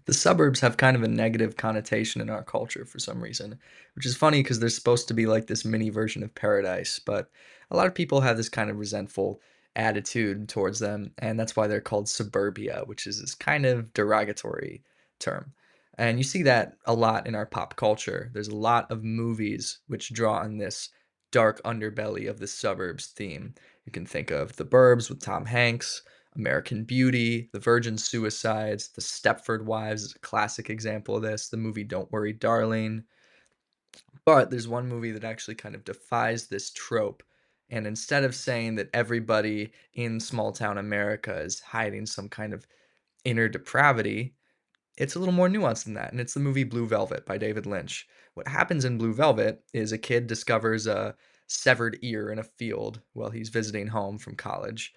The suburbs have kind of a negative connotation in our culture for some reason, which is funny because they're supposed to be like this mini version of paradise, but a lot of people have this kind of resentful attitude towards them, and that's why they're called suburbia, which is this kind of derogatory term. And you see that a lot in our pop culture. There's a lot of movies which draw on this dark underbelly of the suburbs theme. You can think of The Burbs with Tom Hanks, American Beauty, The Virgin Suicides, The Stepford Wives is a classic example of this, the movie Don't Worry, Darling. But there's one movie that actually kind of defies this trope. And instead of saying that everybody in small town America is hiding some kind of inner depravity, it's a little more nuanced than that. And it's the movie Blue Velvet by David Lynch. What happens in Blue Velvet is a kid discovers a severed ear in a field while he's visiting home from college,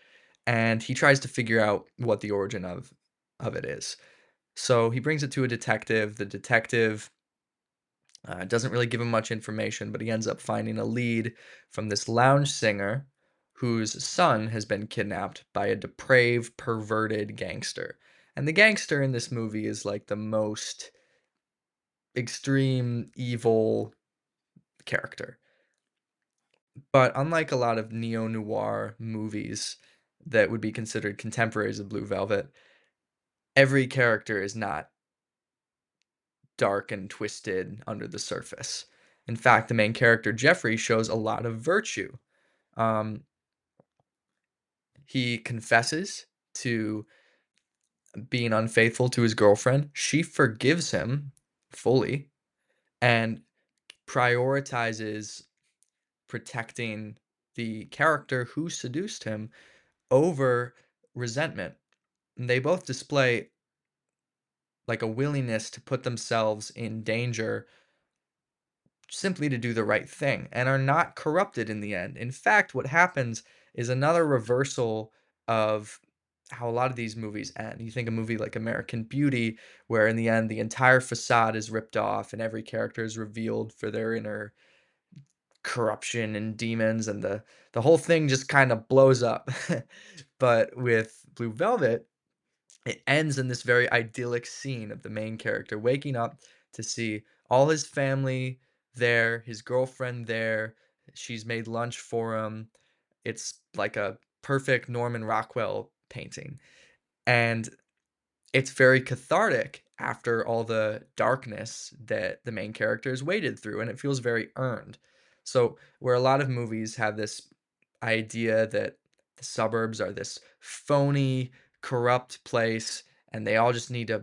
and he tries to figure out what the origin of it is. So he brings it to a detective. The detective doesn't really give him much information, but he ends up finding a lead from this lounge singer whose son has been kidnapped by a depraved, perverted gangster. And the gangster in this movie is like the most extreme evil character. But unlike a lot of neo noir movies that would be considered contemporaries of Blue Velvet, every character is not dark and twisted under the surface. In fact, the main character, Jeffrey, shows a lot of virtue. Um, he confesses to being unfaithful to his girlfriend. She forgives him fully and prioritizes protecting the character who seduced him over resentment. And they both display like a willingness to put themselves in danger simply to do the right thing and are not corrupted in the end. In fact, what happens is another reversal of how a lot of these movies end. You think a movie like American Beauty, where in the end the entire facade is ripped off and every character is revealed for their inner corruption and demons, and the whole thing just kind of blows up. But with Blue Velvet, it ends in this very idyllic scene of the main character waking up to see all his family there, his girlfriend there. She's made lunch for him. It's like a perfect Norman Rockwell painting. And it's very cathartic after all the darkness that the main character has waded through, and it feels very earned. So, where a lot of movies have this idea that the suburbs are this phony, corrupt place, and they all just need to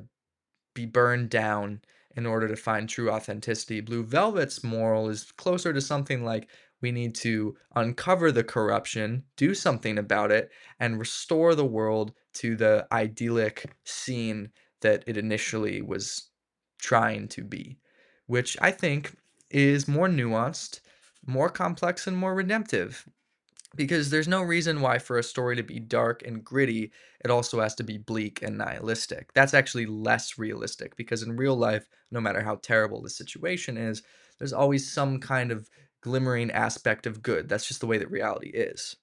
be burned down in order to find true authenticity. Blue Velvet's moral is closer to something like we need to uncover the corruption, do something about it, and restore the world to the idyllic scene that it initially was trying to be, which I think is more nuanced, more complex, and more redemptive. Because there's no reason why for a story to be dark and gritty, it also has to be bleak and nihilistic. That's actually less realistic because in real life, no matter how terrible the situation is, there's always some kind of glimmering aspect of good. That's just the way that reality is.